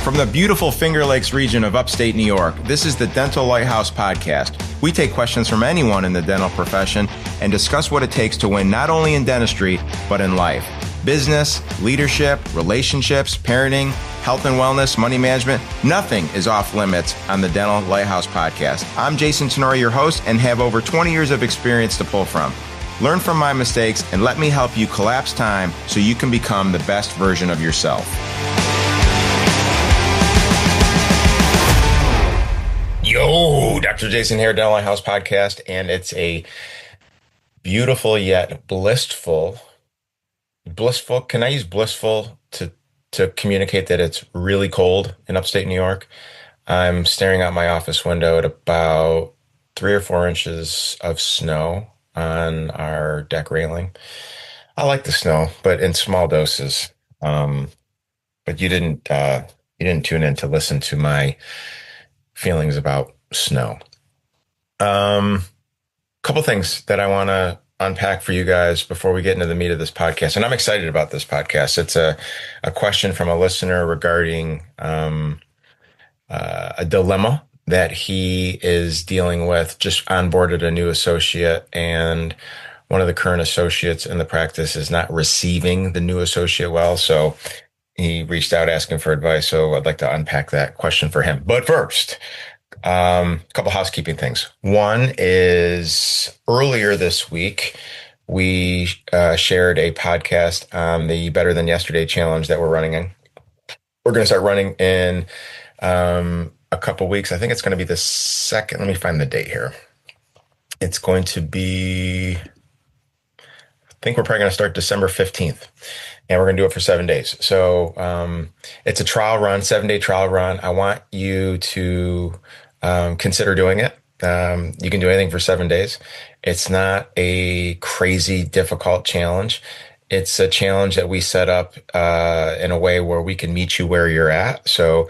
From the beautiful Finger Lakes region of upstate New York, this is the Dental Lighthouse Podcast. We take questions from anyone in the dental profession and discuss what it takes to win not only in dentistry, but in life. Business, leadership, relationships, parenting, health and wellness, money management, nothing is off limits on the Dental Lighthouse Podcast. I'm Jason Tenori, your host, and have over 20 years of experience to pull from. Learn from my mistakes and let me help you collapse time so you can become the best version of yourself. Yo, Dr. Jason here, Dental Lighthouse Podcast, and it's a beautiful yet blissful. Can I use blissful to communicate that it's really cold in upstate New York? I'm staring out my office window at about 3 or 4 inches of snow on our deck railing. I like the snow, but in small doses. But you didn't tune in to listen to my feelings about snow. Couple things that I want to unpack for you guys before we get into the meat of this podcast. And I'm excited about this podcast. It's a question from a listener regarding a dilemma that he is dealing with. Just onboarded a new associate, and one of the current associates in the practice is not receiving the new associate well. So he reached out asking for advice. So I'd like to unpack that question for him. But first, a couple housekeeping things. One is earlier this week, we shared a podcast on the Better Than Yesterday challenge that we're running in. We're going to start running in a couple weeks. I think it's going to be the second. Let me find the date here. It's going to be, I think we're probably going to start December 15th. And we're going to do it for 7 days. So it's a trial run, 7-day trial run. I want you to consider doing it. You can do anything for 7 days. It's not a crazy difficult challenge. It's a challenge that we set up in a way where we can meet you where you're at. So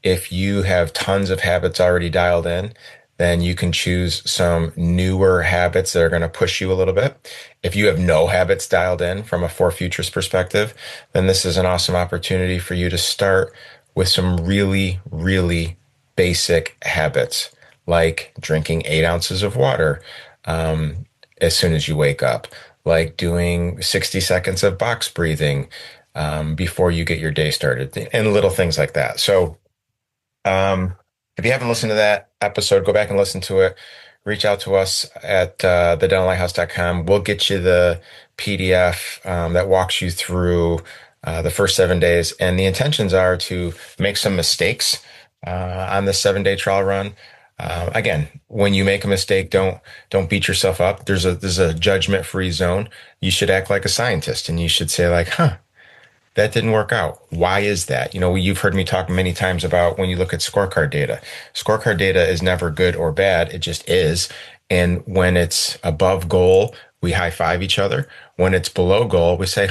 if you have tons of habits already dialed in, then you can choose some newer habits that are going to push you a little bit. If you have no habits dialed in from a For Futures perspective, then this is an awesome opportunity for you to start with some really, really basic habits, like drinking 8 ounces of water as soon as you wake up, like doing 60 seconds of box breathing before you get your day started, and little things like that. So if you haven't listened to that episode, go back and listen to it. Reach out to us at thedentallighthouse.com. We'll get you the PDF that walks you through the first 7 days. And the intentions are to make some mistakes on the 7-day trial run. Again, when you make a mistake, don't beat yourself up. There's a judgment-free zone. You should act like a scientist, and you should say like, that didn't work out. Why is that? You know, you've heard me talk many times about when you look at scorecard data. Scorecard data is never good or bad. It just is. And when it's above goal, we high five each other. When it's below goal, we say,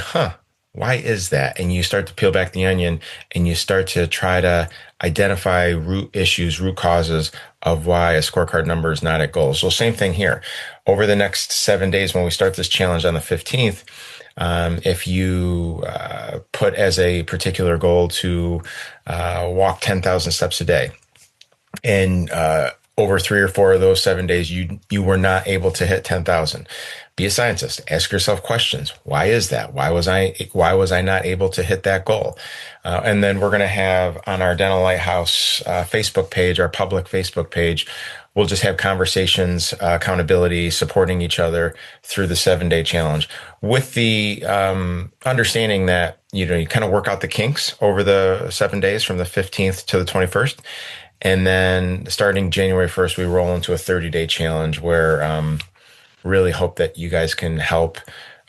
why is that? And you start to peel back the onion and you start to try to identify root causes of why a scorecard number is not at goal. So same thing here. Over the next 7 days, when we start this challenge on the 15th, if you put as a particular goal to walk 10,000 steps a day, and over 3 or 4 of those 7 days, you were not able to hit 10,000, be a scientist. Ask yourself questions. Why is that? Why was I not able to hit that goal? And then we're going to have on our Dental Lighthouse Facebook page, our public Facebook page, we'll just have conversations, accountability, supporting each other through the 7-day challenge, with the understanding that you kind of work out the kinks over the 7 days from the 15th to the 21st. And then starting January 1st, we roll into a 30-day challenge where really hope that you guys can help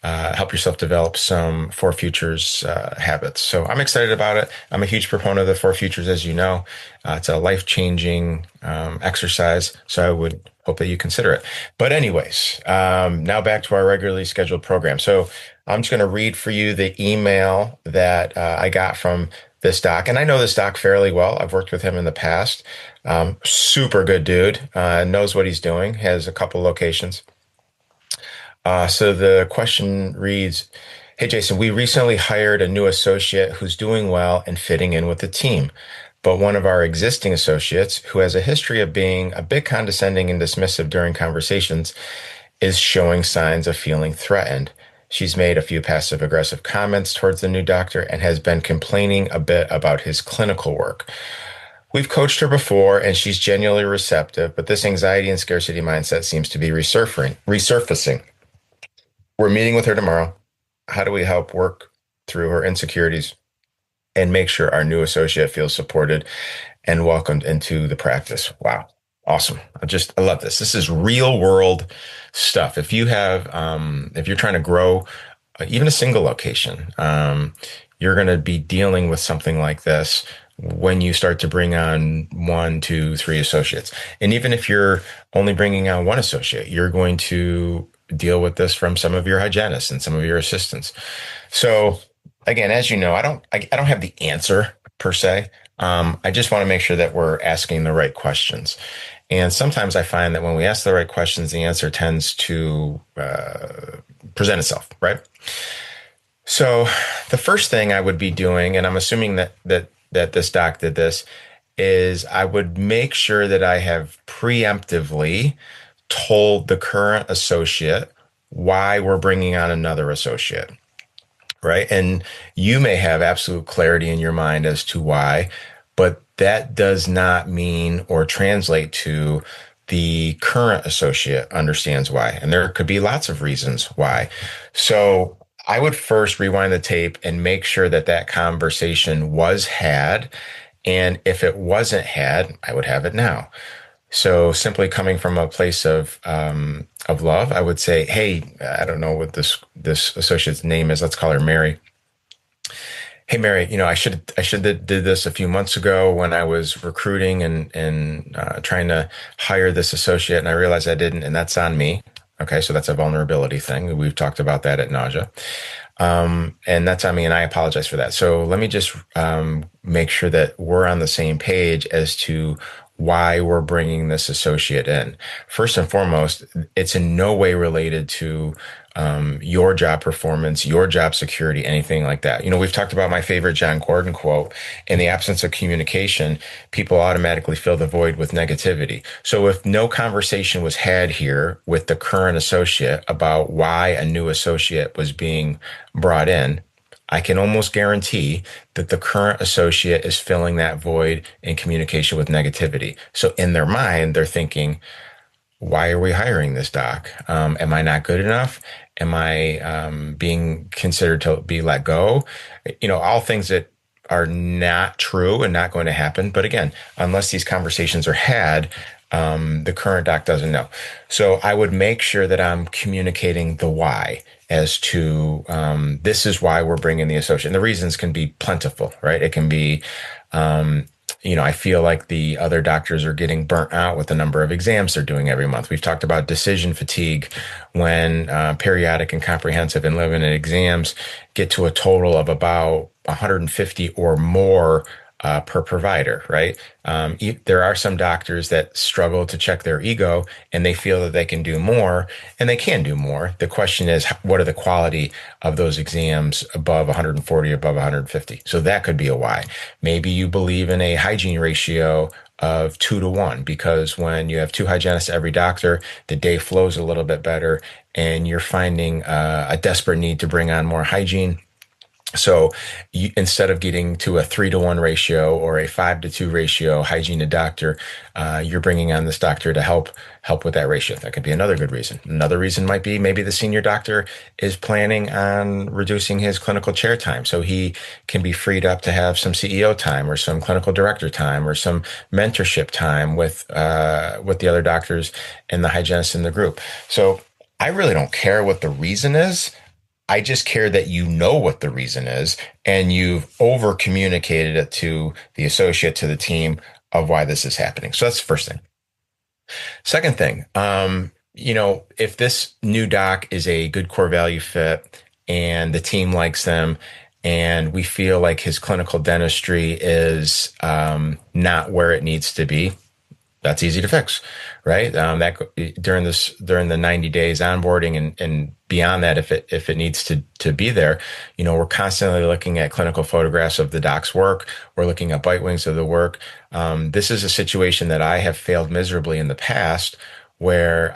yourself develop some For Futures habits. So I'm excited about it. I'm a huge proponent of the For Futures, as you know. It's a life-changing exercise, so I would hope that you consider it. But anyways, now back to our regularly scheduled program. So I'm just going to read for you the email that I got from this doc. And I know this doc fairly well. I've worked with him in the past. Super good dude. Knows what he's doing. Has a couple locations. So the question reads, "Hey, Jason, we recently hired a new associate who's doing well and fitting in with the team. But one of our existing associates, who has a history of being a bit condescending and dismissive during conversations, is showing signs of feeling threatened. She's made a few passive aggressive comments towards the new doctor and has been complaining a bit about his clinical work. We've coached her before and she's genuinely receptive, but this anxiety and scarcity mindset seems to be resurfacing. We're meeting with her tomorrow. How do we help work through her insecurities and make sure our new associate feels supported and welcomed into the practice? Wow. Awesome. I love this. This is real world stuff. If you're trying to grow even a single location, you're going to be dealing with something like this when you start to bring on one, two, three associates. And even if you're only bringing on one associate, you're going to deal with this from some of your hygienists and some of your assistants. So again, as you know, I don't have the answer per se. I just want to make sure that we're asking the right questions. And sometimes I find that when we ask the right questions, the answer tends to present itself, right? So the first thing I would be doing, and I'm assuming that this doc did this, is I would make sure that I have preemptively told the current associate why we're bringing on another associate, right? And you may have absolute clarity in your mind as to why, but that does not mean or translate to the current associate understands why. And there could be lots of reasons why. So I would first rewind the tape and make sure that that conversation was had. And if it wasn't had, I would have it now. So simply coming from a place of love, I would say, "Hey, I don't know what this associate's name is. Let's call her Mary. Hey, Mary, I should have did this a few months ago when I was recruiting and trying to hire this associate, and I realized I didn't, and that's on me." Okay, so that's a vulnerability thing. We've talked about that at nausea. And that's on me, and I apologize for that. So let me just make sure that we're on the same page as to why we're bringing this associate in. First and foremost, it's in no way related to your job performance, your job security, anything like that. We've talked about my favorite John Gordon quote: in the absence of communication, people automatically fill the void with negativity. So if no conversation was had here with the current associate about why a new associate was being brought in, I can almost guarantee that the current associate is filling that void in communication with negativity. So in their mind, they're thinking, why are we hiring this doc? Am I not good enough? Am I being considered to be let go? All things that are not true and not going to happen. But again, unless these conversations are had, the current doc doesn't know. So I would make sure that I'm communicating the why as to this is why we're bringing the associate. And the reasons can be plentiful, right? It can be, I feel like the other doctors are getting burnt out with the number of exams they're doing every month. We've talked about decision fatigue when periodic and comprehensive and limited exams get to a total of about 150 or more per provider, right? There are some doctors that struggle to check their ego and they feel that they can do more, and they can do more. The question is, what are the quality of those exams above 140, above 150? So that could be a why. Maybe you believe in a hygiene ratio of 2 to 1, because when you have two hygienists every doctor, the day flows a little bit better and you're finding a desperate need to bring on more hygiene. So instead of getting to a 3-to-1 ratio or a 5-to-2 ratio, hygiene to doctor, you're bringing on this doctor to help with that ratio. That could be another good reason. Another reason might be maybe the senior doctor is planning on reducing his clinical chair time, so he can be freed up to have some CEO time or some clinical director time or some mentorship time with the other doctors and the hygienists in the group. So I really don't care what the reason is. I just care that you know what the reason is and you've over communicated it to the associate, to the team, of why this is happening. So that's the first thing. Second thing, if this new doc is a good core value fit and the team likes them and we feel like his clinical dentistry is not where it needs to be, That's easy to fix, right? During the 90 days onboarding and beyond that, if it needs to be there, we're constantly looking at clinical photographs of the doc's work. We're looking at bite wings of the work. This is a situation that I have failed miserably in the past, where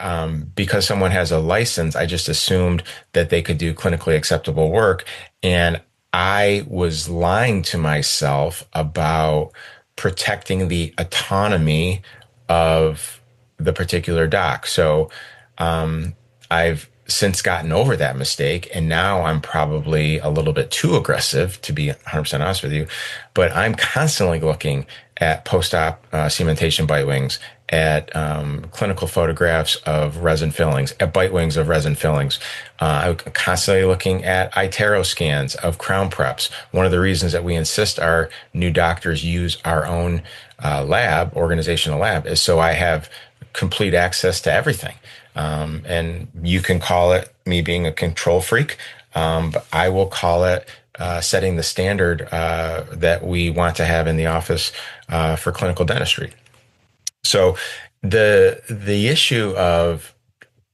because someone has a license, I just assumed that they could do clinically acceptable work, and I was lying to myself about protecting the autonomy of the particular doc. So um, I've since gotten over that mistake, and now I'm probably a little bit too aggressive, to be 100% honest with you. But I'm constantly looking at post-op cementation bite wings, at clinical photographs of resin fillings, at bite wings of resin fillings. I'm constantly looking at iTero scans of crown preps. One of the reasons that we insist our new doctors use our own organizational lab, is so I have complete access to everything. And you can call it me being a control freak, but I will call it setting the standard that we want to have in the office for clinical dentistry. So the issue of,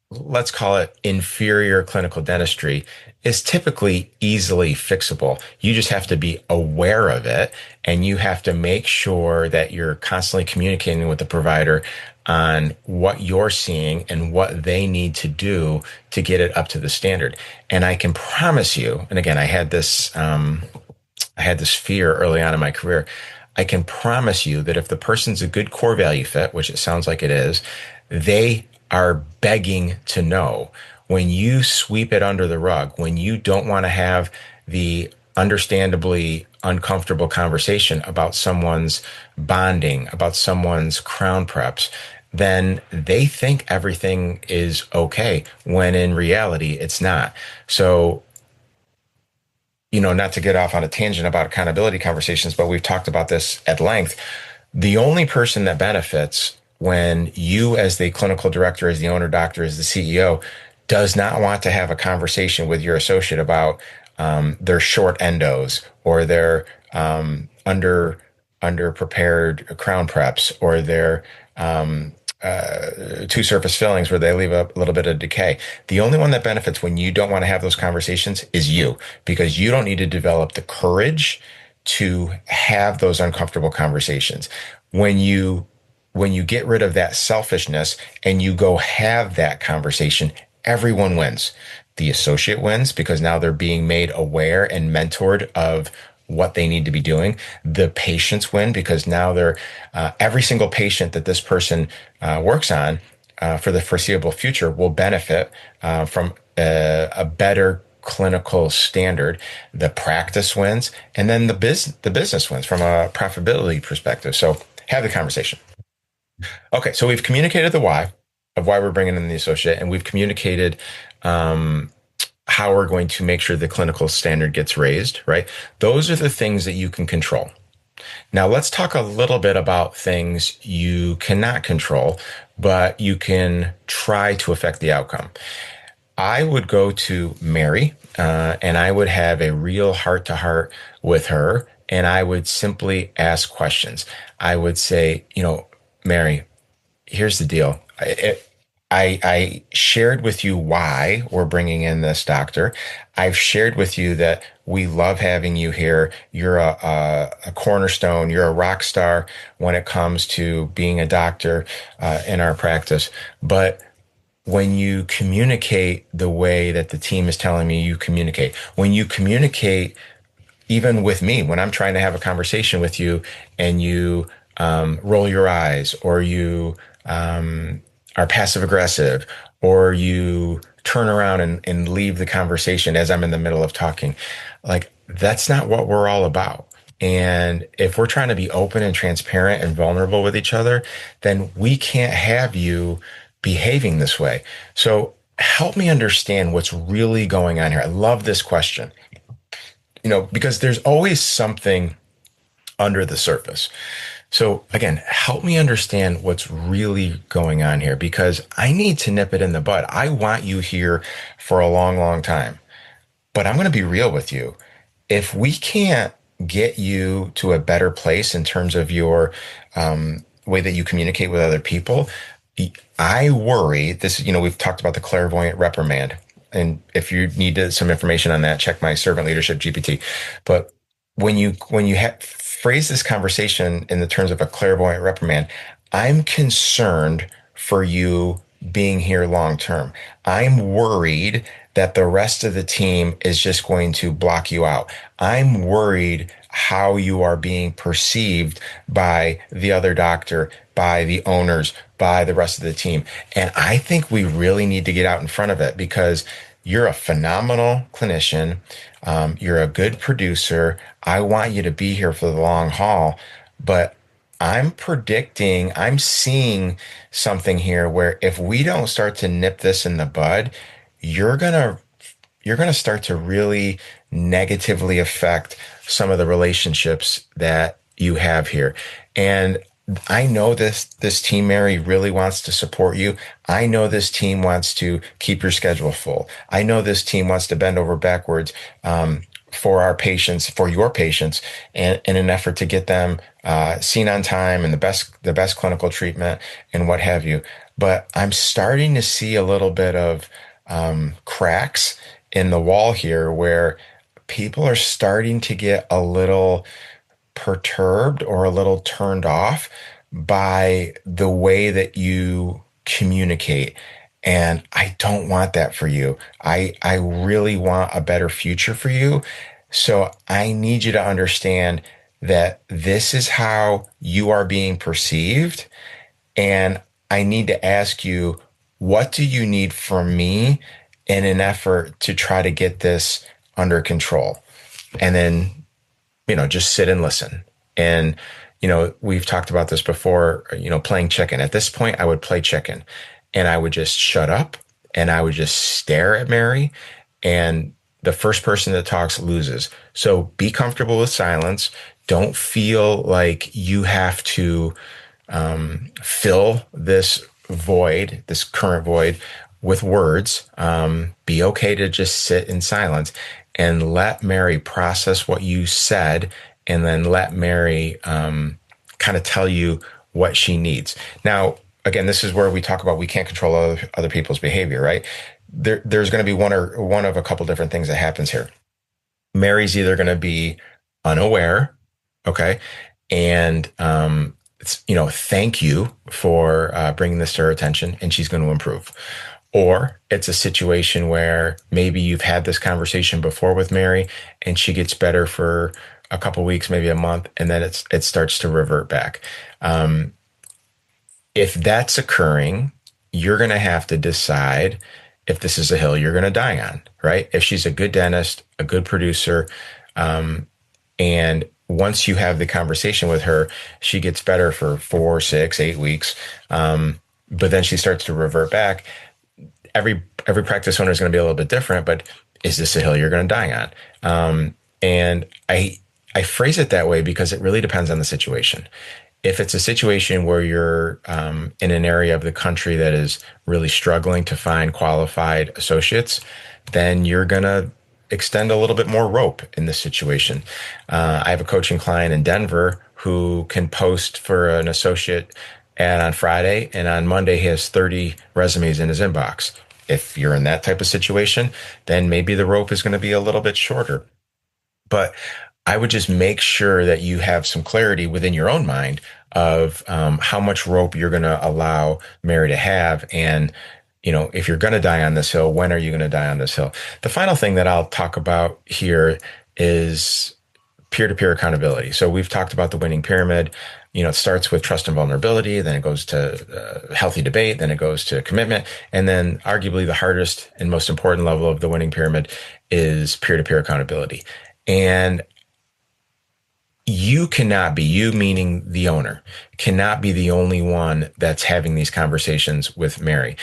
let's call it, inferior clinical dentistry is typically easily fixable. You just have to be aware of it, and you have to make sure that you're constantly communicating with the provider on what you're seeing and what they need to do to get it up to the standard. And I can promise you, and again, I had this fear early on in my career. I can promise you that if the person's a good core value fit, which it sounds like it is, they are begging to know. When you sweep it under the rug, when you don't want to have the understandably uncomfortable conversation about someone's bonding, about someone's crown preps, then they think everything is okay, when in reality, it's not. So, not to get off on a tangent about accountability conversations, but we've talked about this at length. The only person that benefits when you, as the clinical director, as the owner doctor, as the CEO, does not want to have a conversation with your associate about their short endos, or their under prepared crown preps, or their two surface fillings where they leave a little bit of decay. The only one that benefits when you don't want to have those conversations is you, because you don't need to develop the courage to have those uncomfortable conversations. When you get rid of that selfishness and you go have that conversation, everyone wins. The associate wins because now they're being made aware and mentored of what they need to be doing. The patients win because now they're every single patient that this person works on for the foreseeable future will benefit from a better clinical standard. The practice wins, and then the business wins from a profitability perspective. So have the conversation. Okay, so we've communicated the why of why we're bringing in the associate, and we've communicated how we're going to make sure the clinical standard gets raised, right? Those are the things that you can control. Now, let's talk a little bit about things you cannot control, but you can try to affect the outcome. I would go to Mary, and I would have a real heart to heart with her, and I would simply ask questions. I would say, Mary, here's the deal. I shared with you why we're bringing in this doctor. I've shared with you that we love having you here. You're a cornerstone. You're a rock star when it comes to being a doctor in our practice. But when you communicate the way that the team is telling me you communicate, when you communicate even with me, when I'm trying to have a conversation with you and you roll your eyes, or you are passive aggressive, or you turn around and leave the conversation as I'm in the middle of talking, like, that's not what we're all about. And if we're trying to be open and transparent and vulnerable with each other, then we can't have you behaving this way. So help me understand what's really going on here. I love this question, because there's always something under the surface. So again, help me understand what's really going on here, because I need to nip it in the bud. I want you here for a long, long time, but I'm going to be real with you. If we can't get you to a better place in terms of your way that you communicate with other people. I worry this, we've talked about the clairvoyant reprimand. And if you need some information on that, check my servant leadership GPT. But when you phrase this conversation in the terms of a clairvoyant reprimand, I'm concerned for you being here long term. I'm worried that the rest of the team is just going to block you out. I'm worried how you are being perceived by the other doctor, by the owners, by the rest of the team. And I think we really need to get out in front of it because you're a phenomenal clinician. You're a good producer. I want you to be here for the long haul, but I'm seeing something here where if we don't start to nip this in the bud, you're gonna you're gonna start to really negatively affect some of the relationships that you have here. And I know this team, Mary, really wants to support you. I know this team wants to keep your schedule full. I know this team wants to bend over backwards for our patients, for your patients, and in an effort to get them seen on time and the best clinical treatment and what have you. But I'm starting to see a little bit of cracks in the wall here where people are starting to get a little perturbed or a little turned off by the way that you communicate. And I don't want that for you. I really want a better future for you. So I need you to understand that this is how you are being perceived. And I need to ask you, what do you need from me in an effort to try to get this under control? And then just sit and listen. And, we've talked about this before, playing chicken. At this point, I would play chicken and I would just shut up and I would just stare at Mary, and the first person that talks loses. So be comfortable with silence. Don't feel like you have to fill this void, this current void, with words. Be okay to just sit in silence and let Mary process what you said, and then let Mary kind of tell you what she needs. Now, again, this is where we talk about we can't control other people's behavior, right? There's going to be one of a couple different things that happens here. Mary's either going to be unaware, okay, and thank you for bringing this to her attention, and she's going to improve. Or it's a situation where maybe you've had this conversation before with Mary and she gets better for a couple weeks, maybe a month, and then it starts to revert back. If that's occurring, you're going to have to decide if this is a hill you're going to die on, right? If she's a good dentist, a good producer, and once you have the conversation with her, she gets better for 4, 6, 8 weeks, but then she starts to revert back. Every practice owner is going to be a little bit different, but is this a hill you're going to die on? And I phrase it that way because it really depends on the situation. If it's a situation where you're in an area of the country that is really struggling to find qualified associates, then you're going to extend a little bit more rope in this situation. I have a coaching client in Denver who can post for an associate ad on Friday, and on Monday he has 30 resumes in his inbox. If you're in that type of situation, then maybe the rope is going to be a little bit shorter. But I would just make sure that you have some clarity within your own mind of how much rope you're going to allow Mary to have. And, if you're going to die on this hill, when are you going to die on this hill? The final thing that I'll talk about here is peer-to-peer accountability. So we've talked about the winning pyramid. It starts with trust and vulnerability, then it goes to healthy debate, then it goes to commitment, and then arguably the hardest and most important level of the winning pyramid is peer-to-peer accountability. And you meaning the owner, cannot be the only one that's having these conversations with Mary.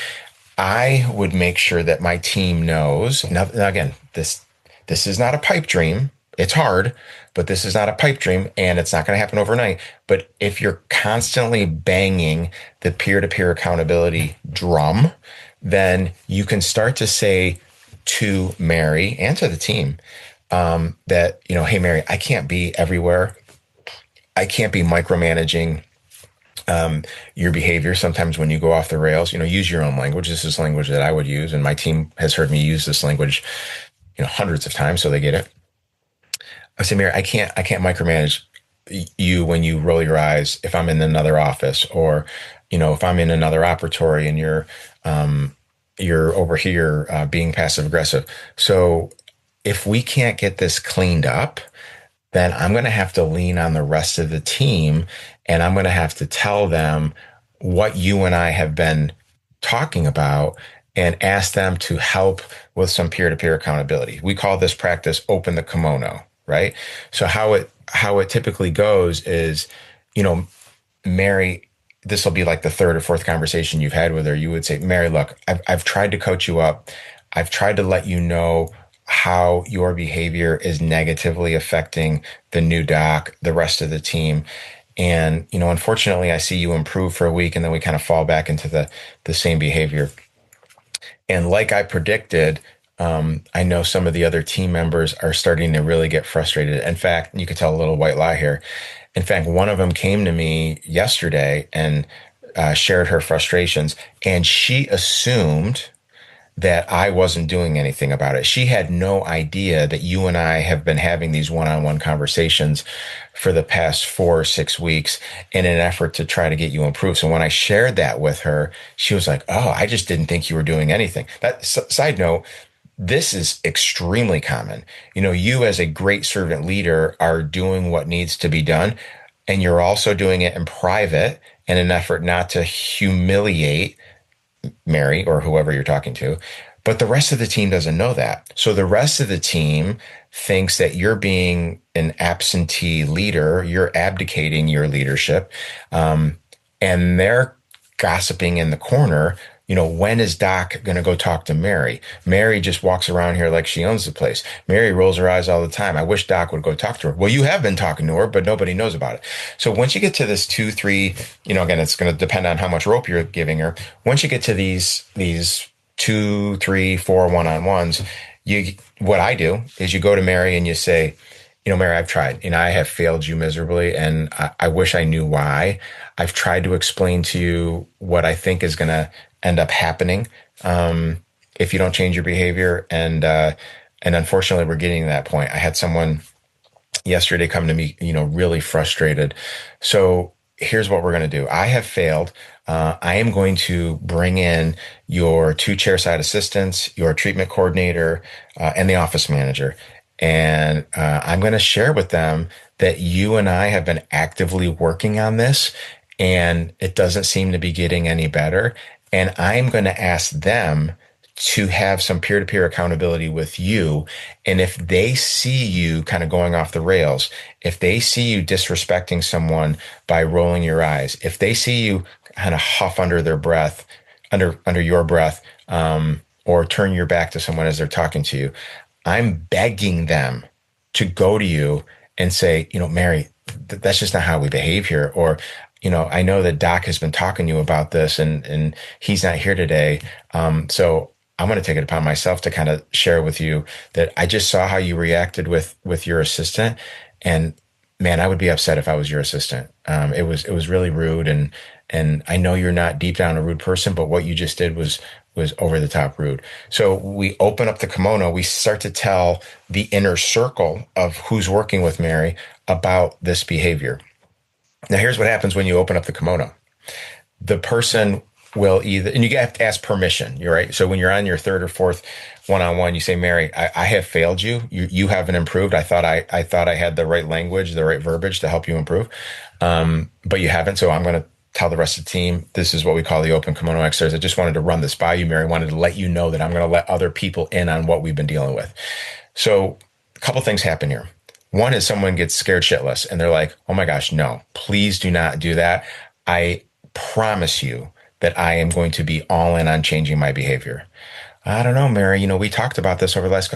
I would make sure that my team knows. Now again, this is not a pipe dream. It's hard, but this is not a pipe dream, and it's not going to happen overnight. But if you're constantly banging the peer-to-peer accountability drum, then you can start to say to Mary and to the team that, hey, Mary, I can't be everywhere. I can't be micromanaging Your behavior. Sometimes when you go off the rails, use your own language. This is language that I would use, and my team has heard me use this language, hundreds of times, so they get it. I say, Mary, I can't micromanage you when you roll your eyes if I'm in another office, or, if I'm in another operatory and you're over here being passive aggressive. So if we can't get this cleaned up, then I'm going to have to lean on the rest of the team, and I'm going to have to tell them what you and I have been talking about and ask them to help with some peer-to-peer accountability. We call this practice open the kimono, right? So how it typically goes is, you know, Mary, this will be like the third or fourth conversation you've had with her. You would say, Mary, look, I've tried to coach you up. I've tried to let you know how your behavior is negatively affecting the new doc, the rest of the team. And, unfortunately, I see you improve for a week and then we kind of fall back into the same behavior. And like I predicted, I know some of the other team members are starting to really get frustrated. In fact, you could tell a little white lie here. In fact, one of them came to me yesterday and shared her frustrations, and she assumed that I wasn't doing anything about it. She had no idea that you and I have been having these one-on-one conversations for the past 4 or 6 weeks in an effort to try to get you improved. So when I shared that with her, she was like, "Oh, I just didn't think you were doing anything." Side note, this is extremely common. You as a great servant leader are doing what needs to be done, and you're also doing it in private in an effort not to humiliate Mary or whoever you're talking to. But the rest of the team doesn't know that. So the rest of the team thinks that you're being an absentee leader, you're abdicating your leadership, and they're gossiping in the corner. When is Doc going to go talk to Mary? Mary just walks around here like she owns the place. Mary rolls her eyes all the time. I wish Doc would go talk to her. Well, you have been talking to her, but nobody knows about it. So once you get to this 2, 3, again, it's going to depend on how much rope you're giving her. Once you get to these 2, 3, 4 one-on-ones, what I do is you go to Mary and you say, Mary, I've tried. I have failed you miserably, and I wish I knew why. I've tried to explain to you what I think is going to end up happening if you don't change your behavior, and unfortunately, we're getting to that point. I had someone yesterday come to me, really frustrated. So here's what we're going to do. I have failed. I am going to bring in your 2 chairside assistants, your treatment coordinator, and the office manager. And I'm going to share with them that you and I have been actively working on this, and it doesn't seem to be getting any better. And I'm going to ask them to have some peer-to-peer accountability with you. And if they see you kind of going off the rails, if they see you disrespecting someone by rolling your eyes, if they see you kind of huff under their breath, under your breath, or turn your back to someone as they're talking to you, I'm begging them to go to you and say, Mary, that's just not how we behave here. Or, I know that Doc has been talking to you about this and he's not here today. So I'm going to take it upon myself to kind of share with you that I just saw how you reacted with your assistant, and man, I would be upset if I was your assistant. It was really rude, and I know you're not deep down a rude person, but what you just did was over the top rude. So we open up the kimono. We start to tell the inner circle of who's working with Mary about this behavior. Now, here's what happens when you open up the kimono. The person will either, and you have to ask permission. You're right. So when you're on your third or fourth one-on-one, you say, Mary, I have failed you. You haven't improved. I thought I had the right language, the right verbiage to help you improve. But you haven't. So I'm going to tell the rest of the team, this is what we call the open kimono exercise. I just wanted to run this by you, Mary. I wanted to let you know that I'm going to let other people in on what we've been dealing with. So a couple things happen here. One is someone gets scared shitless and they're like, oh my gosh, no, please do not do that. I promise you that I am going to be all in on changing my behavior. I don't know, Mary, we talked about this over the last,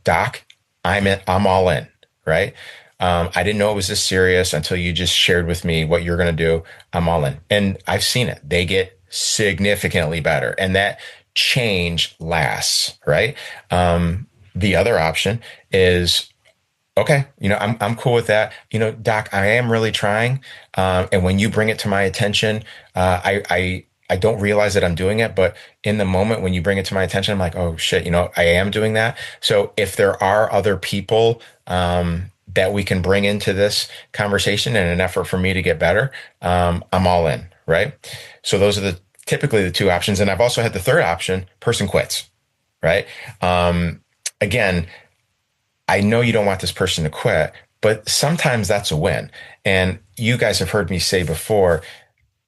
Doc, I'm all in, right? I didn't know it was this serious until you just shared with me what you're going to do. I'm all in. And I've seen it. They get significantly better. And that change lasts, right? The other option is Okay, I'm cool with that. Doc, I am really trying. And when you bring it to my attention, I don't realize that I'm doing it, but in the moment when you bring it to my attention, I'm like, oh shit, I am doing that. So if there are other people that we can bring into this conversation in an effort for me to get better, I'm all in, right? So those are typically the two options. And I've also had the third option, person quits, right? Again, I know you don't want this person to quit, but sometimes that's a win. And you guys have heard me say before,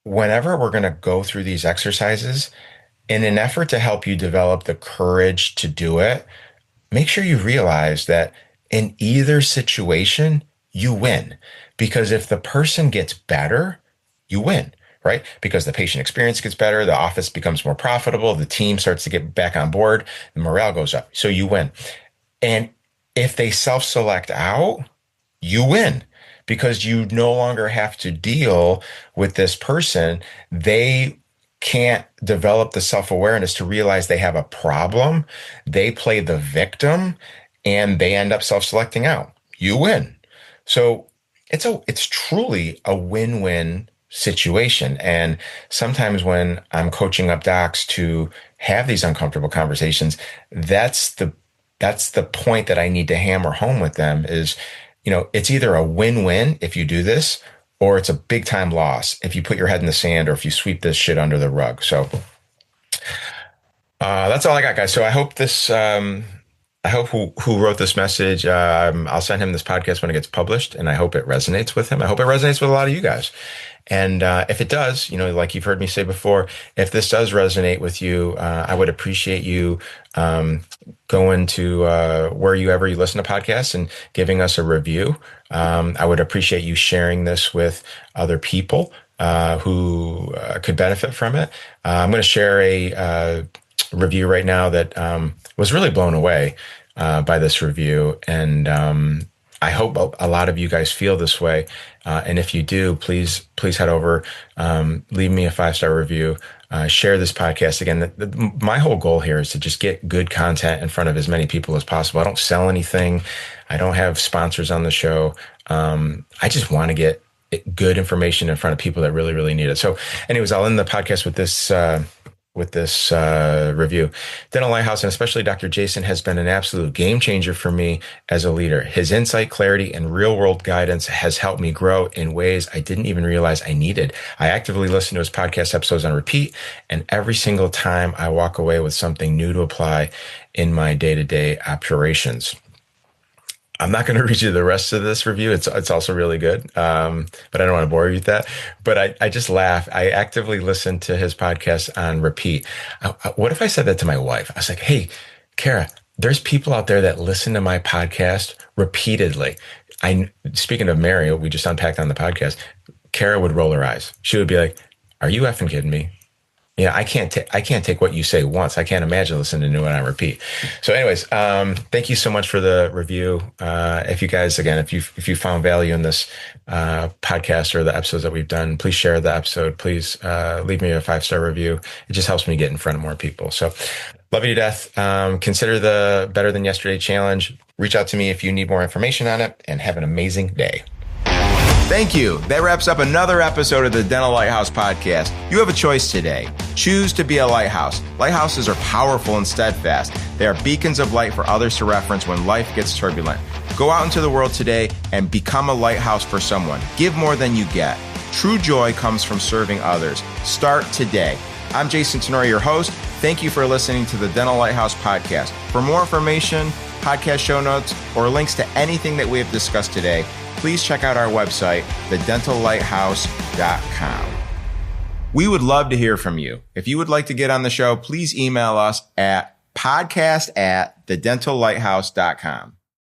whenever we're going to go through these exercises, in an effort to help you develop the courage to do it, make sure you realize that in either situation, you win. Because if the person gets better, you win, right? Because the patient experience gets better, the office becomes more profitable, the team starts to get back on board, the morale goes up. So you win. And if they self-select out, you win because you no longer have to deal with this person. They can't develop the self-awareness to realize they have a problem. They play the victim and they end up self-selecting out. You win. So it's truly a win-win situation. And sometimes when I'm coaching up docs to have these uncomfortable conversations, that's the point that I need to hammer home with them is, it's either a win-win if you do this, or it's a big time loss if you put your head in the sand or if you sweep this shit under the rug. So that's all I got, guys. So I hope who wrote this message, I'll send him this podcast when it gets published, and I hope it resonates with him. I hope it resonates with a lot of you guys. And if it does, like you've heard me say before, if this does resonate with you, I would appreciate you going to wherever you listen to podcasts and giving us a review. I would appreciate you sharing this with other people who could benefit from it. I'm going to share a review right now that was really blown away by this review. And I hope a lot of you guys feel this way. And if you do, please head over, leave me a 5-star review, share this podcast. Again, my whole goal here is to just get good content in front of as many people as possible. I don't sell anything. I don't have sponsors on the show. I just want to get good information in front of people that really, really need it. So anyways, I'll end the podcast with this review. Dental Lighthouse, and especially Dr. Jason, has been an absolute game changer for me as a leader. His insight, clarity, and real-world guidance has helped me grow in ways I didn't even realize I needed. I actively listen to his podcast episodes on repeat, and every single time I walk away with something new to apply in my day-to-day operations. I'm not going to read you the rest of this review. It's also really good, but I don't want to bore you with that. But I just laugh. I actively listen to his podcast on repeat. What if I said that to my wife? I was like, hey, Kara, there's people out there that listen to my podcast repeatedly. Speaking of Mary, we just unpacked on the podcast, Kara would roll her eyes. She would be like, are you effing kidding me? Yeah, I can't take what you say once. I can't imagine listening to it on repeat. So anyways, thank you so much for the review. If you guys, again, if you found value in this podcast or the episodes that we've done, please share the episode. Please leave me a 5-star review. It just helps me get in front of more people. So love you to death. Consider the Better Than Yesterday challenge. Reach out to me if you need more information on it, and have an amazing day. Thank you. That wraps up another episode of the Dental Lighthouse podcast. You have a choice today. Choose to be a lighthouse. Lighthouses are powerful and steadfast. They are beacons of light for others to reference when life gets turbulent. Go out into the world today and become a lighthouse for someone. Give more than you get. True joy comes from serving others. Start today. I'm Jason Tenori, your host. Thank you for listening to the Dental Lighthouse podcast. For more information, podcast show notes, or links to anything that we have discussed today, please check out our website, thedentallighthouse.com. We would love to hear from you. If you would like to get on the show, please email us at podcast@thedentallighthouse.com.